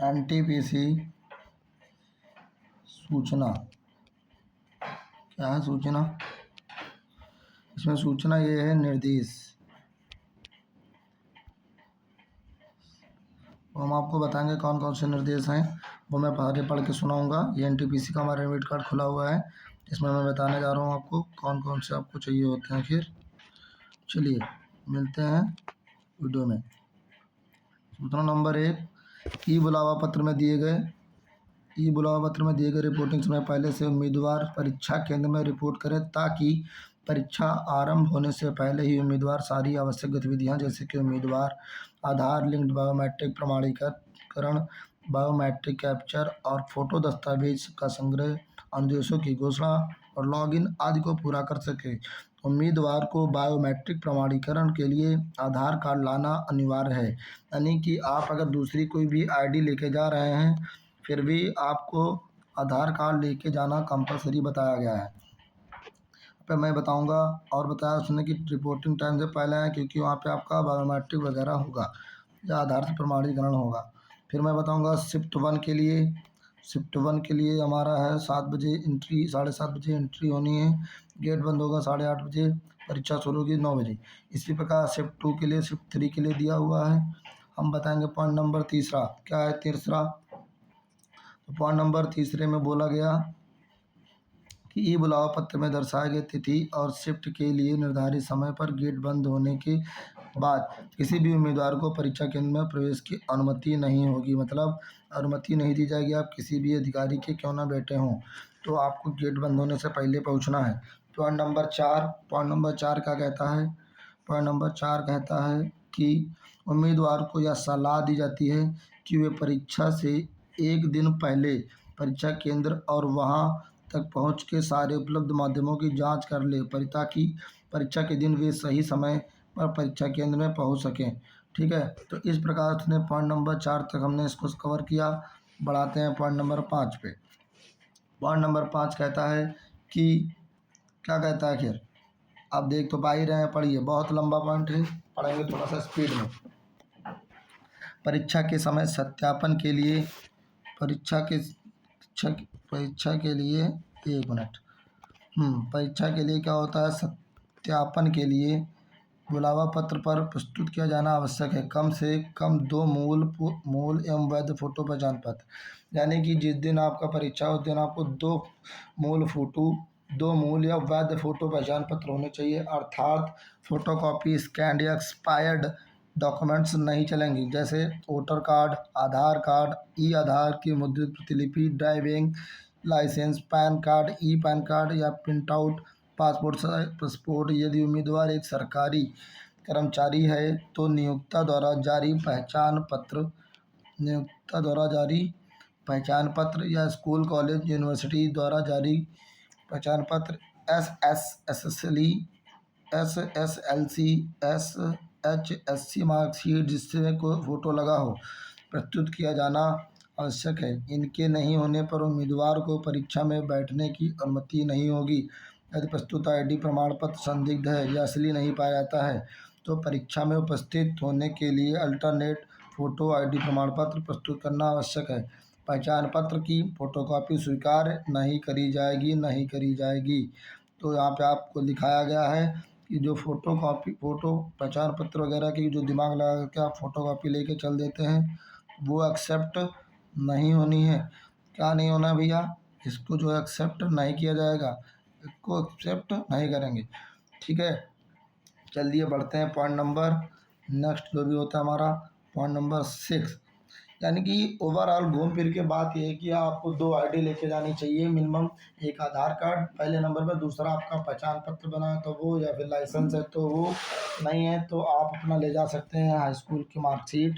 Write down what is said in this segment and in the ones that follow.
NTPC सूचना। क्या है सूचना? इसमें सूचना ये है निर्देश। वो हम आपको बताएंगे कौन कौन से निर्देश हैं, वो मैं आगे पढ़ के सुनाऊंगा। ये एनटीपीसी का हमारा एडमिट कार्ड खुला हुआ है, इसमें मैं बताने जा रहा हूँ आपको कौन कौन से आपको चाहिए होते हैं। फिर चलिए मिलते हैं वीडियो में। सूचना नंबर 1, ई बुलावा पत्र में दिए गए रिपोर्टिंग समय पहले से उम्मीदवार परीक्षा केंद्र में रिपोर्ट करें, ताकि परीक्षा आरंभ होने से पहले ही उम्मीदवार सारी आवश्यक गतिविधियां जैसे कि उम्मीदवार आधार लिंक्ड बायोमेट्रिक प्रमाणीकरण, बायोमेट्रिक कैप्चर और फोटो दस्तावेज का संग्रह, अनुदेशों की घोषणा और लॉगिन आदि को पूरा कर सके। उम्मीदवार को बायोमेट्रिक प्रमाणीकरण के लिए आधार कार्ड लाना अनिवार्य है, यानी कि आप अगर दूसरी कोई भी आईडी लेके जा रहे हैं फिर भी आपको आधार कार्ड लेके जाना कंपलसरी बताया गया है। पे मैं बताऊंगा और बताया उसने कि रिपोर्टिंग टाइम से पहले है, क्योंकि वहाँ पे आपका बायोमेट्रिक वगैरह होगा या आधार से प्रमाणीकरण होगा। फिर मैं बताऊंगा शिफ्ट वन के लिए हमारा है 7 बजे एंट्री, 7:30 बजे एंट्री होनी है, गेट बंद होगा 8:30 बजे, परीक्षा शुरू होगी 9 बजे। इसी प्रकार शिफ्ट 2 के लिए, शिफ्ट 3 के लिए दिया हुआ है। हम बताएंगे पॉइंट नंबर तीसरा। क्या है तीसरा? तो पॉइंट नंबर तीसरे में बोला गया कि ई बुलावा पत्र में दर्शाए गए तिथि और शिफ्ट के लिए निर्धारित समय पर गेट बंद होने के बाद किसी भी उम्मीदवार को परीक्षा केंद्र में प्रवेश की अनुमति नहीं होगी। मतलब अनुमति नहीं दी जाएगी, आप किसी भी अधिकारी के क्यों ना बैठे हों, तो आपको गेट बंद होने से पहले पहुंचना है। पॉइंट नंबर 4 क्या कहता है? पॉइंट नंबर 4 कहता है कि उम्मीदवार को यह सलाह दी जाती है कि वे परीक्षा से एक दिन पहले परीक्षा केंद्र और वहां तक पहुंच के सारे उपलब्ध माध्यमों की जांच कर ले, ताकि परीक्षा के दिन वे सही समय पर परीक्षा केंद्र में पहुंच सकें। ठीक है, तो इस प्रकार से पॉइंट नंबर 4 तक हमने इसको कवर किया। बढ़ाते हैं पॉइंट नंबर 5 पे। पॉइंट नंबर 5 कहता है कि क्या कहता है? खैर आप देख तो पा ही रहे हैं, पढ़िए, बहुत लंबा पॉइंट है, पढ़ेंगे थोड़ा सा स्पीड में। परीक्षा के समय सत्यापन के लिए परीक्षा के लिए एक मिनट परीक्षा के लिए क्या होता है? सत्यापन के लिए बुलावा पत्र पर प्रस्तुत किया जाना आवश्यक है कम से कम 2 मूल एवं वैध फोटो पहचान पत्र। यानी कि जिस दिन आपका परीक्षा उस दिन आपको 2 मूल या वैध फोटो पहचान पत्र होने चाहिए, अर्थात फोटोकॉपी, स्कैन या एक्सपायर्ड डॉक्यूमेंट्स नहीं चलेंगी, जैसे वोटर कार्ड, आधार कार्ड, ई आधार की मुद्रित प्रतिलिपि, driving licence, pan card, e PAN card या प्रिंट आउट पासपोर्ट। यदि उम्मीदवार एक सरकारी कर्मचारी है तो नियोक्ता द्वारा जारी पहचान पत्र या स्कूल, कॉलेज, यूनिवर्सिटी द्वारा जारी पहचान पत्र, SSLC, SHSC मार्कशीट जिससे कोई फोटो लगा हो प्रस्तुत किया जाना आवश्यक है। इनके नहीं होने पर उम्मीदवार को परीक्षा में बैठने की अनुमति नहीं होगी। यदि प्रस्तुत आईडी प्रमाण पत्र संदिग्ध है या असली नहीं पाया जाता है तो परीक्षा में उपस्थित होने के लिए अल्टरनेट फोटो आईडी प्रमाण पत्र प्रस्तुत करना आवश्यक है। पहचान पत्र की फोटोकॉपी स्वीकार नहीं करी जाएगी। तो यहाँ पे आपको दिखाया गया है कि जो फोटो पहचान पत्र वगैरह की जो दिमाग लगा के आप फोटोकॉपी लेके चल देते हैं वो एक्सेप्ट नहीं होनी है। क्या नहीं होना भैया? इसको जो एक्सेप्ट नहीं किया जाएगा, इसको एक्सेप्ट नहीं करेंगे। ठीक है, चलिए बढ़ते हैं पॉइंट नंबर नेक्स्ट जो भी होता है हमारा पॉइंट नंबर 6। यानी कि ओवरऑल घूम फिर के बात यह है कि आपको 2 आईडी लेके जानी चाहिए मिनिमम। एक आधार कार्ड पहले नंबर पर, दूसरा आपका पहचान पत्र बना है तो वो, या फिर लाइसेंस है तो वो, नहीं है तो आप अपना ले जा सकते हैं हाई स्कूल की मार्कशीट।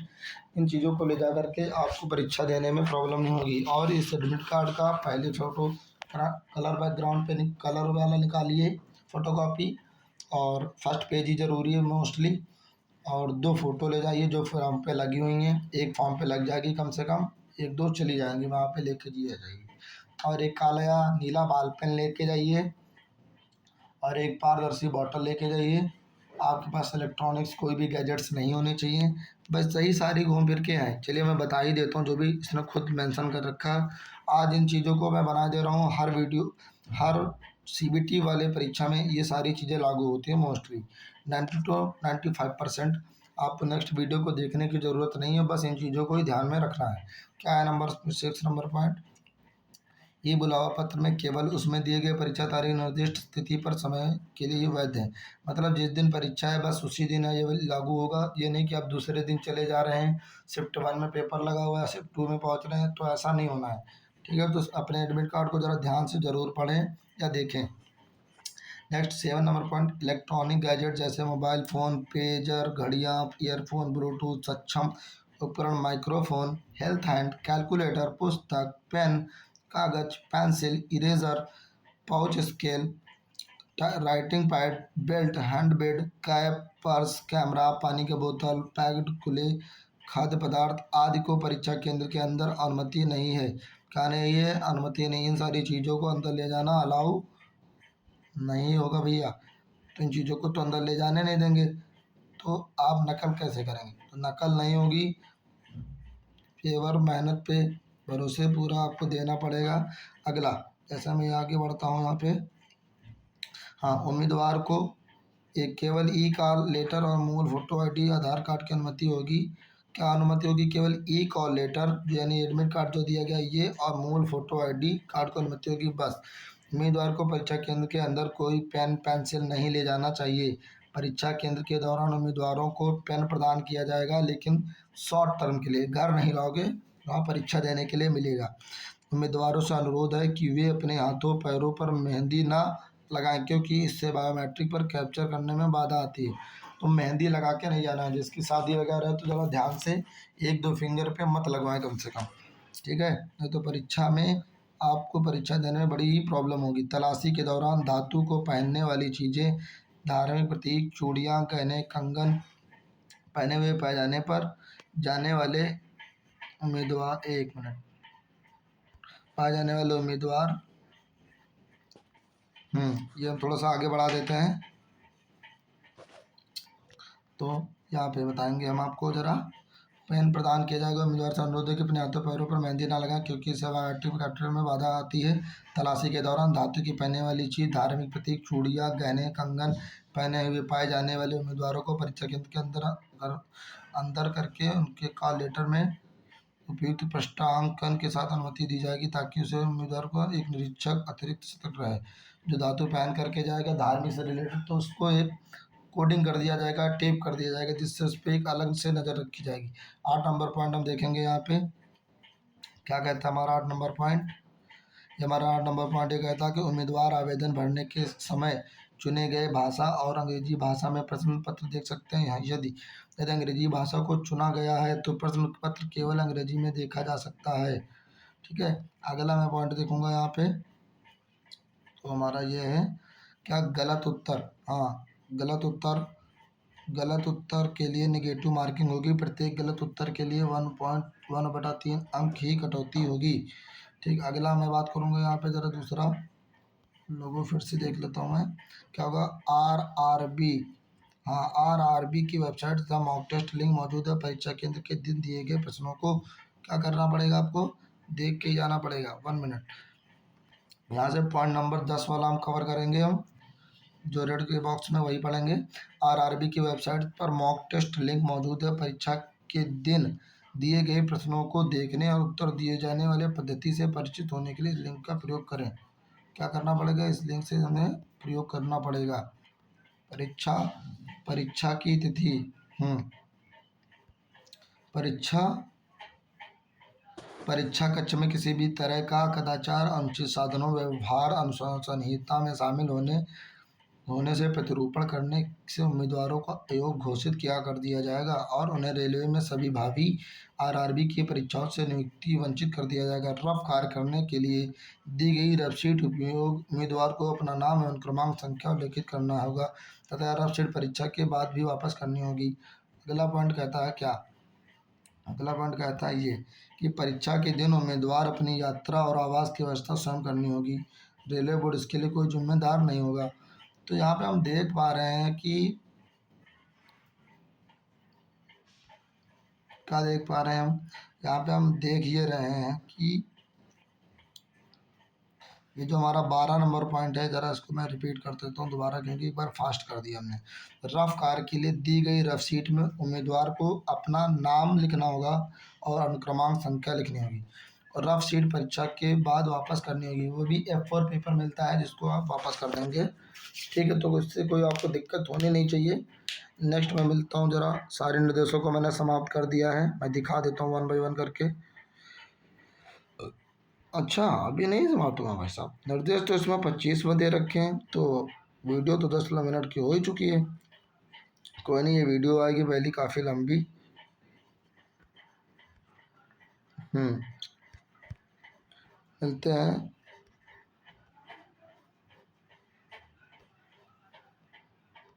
इन चीज़ों को ले जा करके आपको परीक्षा देने में प्रॉब्लम नहीं होगी। और इस एडमिट कार्ड का पहले फोटो कलर बैकग्राउंड पे कलर वाला निकालिए फोटोकॉपी, और फर्स्ट पेज ही ज़रूरी है मोस्टली, और 2 फोटो ले जाइए जो फॉर्म पे लगी हुई हैं। एक फॉर्म पे लग जाएगी, कम से कम 1-2 चली जाएंगी, वहाँ पे लेके जाइए। और एक काला या नीला बॉल पेन लेके जाइए और एक पारदर्शी बॉटल लेके जाइए। आपके पास इलेक्ट्रॉनिक्स कोई भी गैजेट्स नहीं होने चाहिए, बस यही सारी घूम फिर के हैं। चलिए मैं बता ही देता हूँ जो भी इसने खुद मेंशन कर रखा है। आज इन चीज़ों को मैं बना दे रहा हूँ, हर सीबीटी वाले परीक्षा में ये सारी चीज़ें लागू होती हैं मोस्टली 90 to 95%। आपको नेक्स्ट वीडियो को देखने की ज़रूरत नहीं है, बस इन चीज़ों को ही ध्यान में रखना है। क्या है नंबर 6 नंबर पॉइंट, ये बुलावा पत्र में केवल उसमें दिए गए परीक्षा तारीख निर्दिष्ट तिथि पर समय के लिए वैध है। मतलब जिस दिन परीक्षा है बस उसी दिन है ये लागू होगा। ये नहीं कि आप दूसरे दिन चले जा रहे हैं, शिफ्ट 1 में पेपर लगा हुआ है, शिफ्ट 2 में पहुंच रहे हैं, तो ऐसा नहीं होना है। ठीक है, तो अपने एडमिट कार्ड को ज़रा ध्यान से ज़रूर पढ़ें या देखें। Next 7 number point, electronic gadget जैसे मोबाइल फ़ोन, पेजर, घड़ियाँ, ईयरफोन, ब्लूटूथ सक्षम उपकरण, माइक्रोफोन, हेल्थ हैंड, कैलकुलेटर, पुस्तक, पेन, कागज, pencil, eraser, pouch scale, writing pad, belt, handbag, cap, purse, camera, पानी की बोतल, पैक्ड खुले खाद्य पदार्थ आदि को परीक्षा केंद्र के अंदर अनुमति नहीं है। कहने ये अनुमति नहीं, इन सारी चीज़ों को अंदर ले जाना अलाउ नहीं होगा भैया। तो इन चीज़ों को तो अंदर ले जाने नहीं देंगे, तो आप नकल कैसे करेंगे? तो नकल नहीं होगी, पेवर मेहनत पे भरोसे पूरा आपको देना पड़ेगा। अगला, जैसे मैं आगे बढ़ता हूँ यहाँ पे, हाँ, उम्मीदवार को एक केवल ई कॉल लेटर और मूल फोटो आईडी आधार कार्ड की अनुमति होगी। क्या अनुमति होगी? केवल ई कॉल लेटर यानी एडमिट कार्ड जो दिया गया ये, और मूल फोटो आईडी कार्ड को अनुमति होगी बस। उम्मीदवार को परीक्षा केंद्र के अंदर कोई पेन पेंसिल नहीं ले जाना चाहिए। परीक्षा केंद्र के दौरान उम्मीदवारों को पेन प्रदान किया जाएगा, लेकिन शॉर्ट टर्म के लिए, घर नहीं लाओगे, वहाँ परीक्षा देने के लिए मिलेगा। उम्मीदवारों से अनुरोध है कि वे अपने हाथों पैरों पर मेहंदी ना लगाएं, क्योंकि इससे बायोमेट्रिक पर कैप्चर करने में बाधा आती है। तो मेहंदी लगा के नहीं जाना है। जिसकी शादी वगैरह है तो ज़रा ध्यान से 1-2 फिंगर पे मत लगवाएं कम से कम, ठीक है? नहीं तो परीक्षा में आपको परीक्षा देने में बड़ी ही प्रॉब्लम होगी। तलाशी के दौरान धातु को पहनने वाली चीज़ें, धार्मिक प्रतीक, चूड़ियाँ, गहने, कंगन पहने हुए पाए जाने पर जाने वाले उम्मीदवार, एक मिनट, पाए जाने वाले उम्मीदवार, ये हम थोड़ा सा आगे बढ़ा देते हैं। तो यहाँ पे बताएंगे हम आपको ज़रा, पेन प्रदान किया जाएगा। उम्मीदवार से अनुरोध है कि अपने हाथों पैरों पर मेहंदी ना लगाएं, क्योंकि इससे बायोमेट्रिक कैप्चर में बाधा आती है। तलाशी के दौरान धातु की पहनने वाली चीज़, धार्मिक प्रतीक, चूड़ियाँ, गहने, कंगन पहने हुए पाए जाने वाले उम्मीदवारों को परीक्षा केंद्र के अंदर करके उनके कॉल लेटर में उपयुक्त पृष्ठांकन के साथ अनुमति दी जाएगी, ताकि उसे उम्मीदवार को एक निरीक्षक अतिरिक्त सतर्क रहे। जो धातु पहन करके जाएगा धार्मिक से रिलेटेड, तो उसको एक कोडिंग कर दिया जाएगा, टेप कर दिया जाएगा, जिससे उस पर एक अलग से नज़र रखी जाएगी। 8 नंबर पॉइंट हम देखेंगे यहाँ पे, क्या कहता है हमारा 8 नंबर पॉइंट। ये हमारा 8 नंबर पॉइंट ये कहता है कि उम्मीदवार आवेदन भरने के समय चुने गए भाषा और अंग्रेजी भाषा में प्रश्न पत्र देख सकते हैं। यदि यदि अंग्रेजी भाषा को चुना गया है तो प्रश्न पत्र केवल अंग्रेजी में देखा जा सकता है। ठीक है, अगला मैं पॉइंट देखूंगा यहाँ पे, तो हमारा ये है, क्या गलत उत्तर, हाँ, गलत उत्तर के लिए नेगेटिव मार्किंग होगी। प्रत्येक गलत उत्तर के लिए 1.1/3 अंक ही कटौती होगी। ठीक, अगला मैं बात करूँगा यहाँ पे, ज़रा दूसरा लोगों फिर से देख लेता हूँ मैं, क्या होगा, RRB, हाँ, RRB की वेबसाइट तथा मॉक टेस्ट लिंक मौजूद है। परीक्षा केंद्र के दिन दिए गए प्रश्नों को क्या करना पड़ेगा, आपको देख के ही जाना पड़ेगा। 1 मिनट, यहाँ से पॉइंट नंबर 10 वाला हम कवर करेंगे, हम जो रेड के बॉक्स में वही पढ़ेंगे। RRB की वेबसाइट पर मॉक टेस्ट लिंक मौजूद है। परीक्षा के दिन दिए गए प्रश्नों को देखने और उत्तर दिए जाने वाले पद्धति से परिचित होने के लिए इस लिंक का प्रयोग करें। क्या करना पड़ेगा, इस लिंक से हमें प्रयोग करना पड़ेगा। परीक्षा की तिथि, परीक्षा कक्ष में किसी भी तरह का कदाचार, अनुचित साधनों, व्यवहार अनुशासनहीनता में शामिल होने से प्रतिरूपण करने से उम्मीदवारों को अयोग्य घोषित किया कर दिया जाएगा और उन्हें रेलवे में सभी भावी RRB की परीक्षाओं से नियुक्ति वंचित कर दिया जाएगा। रफ कार्य करने के लिए दी गई रफ शीट उपयोग उम्मीदवार को अपना नाम एवं क्रमांक संख्या उल्लेखित करना होगा तथा रफ शीट परीक्षा के बाद भी वापस करनी होगी। अगला पॉइंट कहता है क्या, अगला पॉइंट कहता है ये कि परीक्षा के दिन उम्मीदवार अपनी यात्रा और आवास की व्यवस्था स्वयं करनी होगी। रेलवे बोर्ड इसके लिए कोई जिम्मेदार नहीं होगा। तो यहाँ पे हम देख पा रहे हैं कि क्या देख पा रहे हैं हम, यहाँ पे हम देख ये रहे हैं कि ये जो हमारा 12 नंबर पॉइंट है, ज़रा इसको मैं रिपीट कर देता हूँ दोबारा, क्योंकि एक बार फास्ट कर दिया हमने। रफ कार्य के लिए दी गई रफ शीट में उम्मीदवार को अपना नाम लिखना होगा और अनुक्रमांक संख्या लिखनी होगी, और रफ शीट परीक्षा के बाद वापस करनी होगी। वो भी A4 पेपर मिलता है जिसको आप वापस कर देंगे। ठीक है, तो इससे कोई आपको दिक्कत होनी नहीं चाहिए। नेक्स्ट मैं मिलता हूँ, ज़रा सारे निर्देशों को मैंने समाप्त कर दिया है, मैं दिखा देता हूँ 1 बाय 1 करके। अच्छा, अभी नहीं समाप्त हुआ भाई साहब, निर्देश तो इसमें 25 में दे रखे हैं, तो वीडियो तो 10 मिनट की हो ही चुकी है। कोई नहीं, ये वीडियो आएगी पहली काफ़ी लंबी। मिलते हैं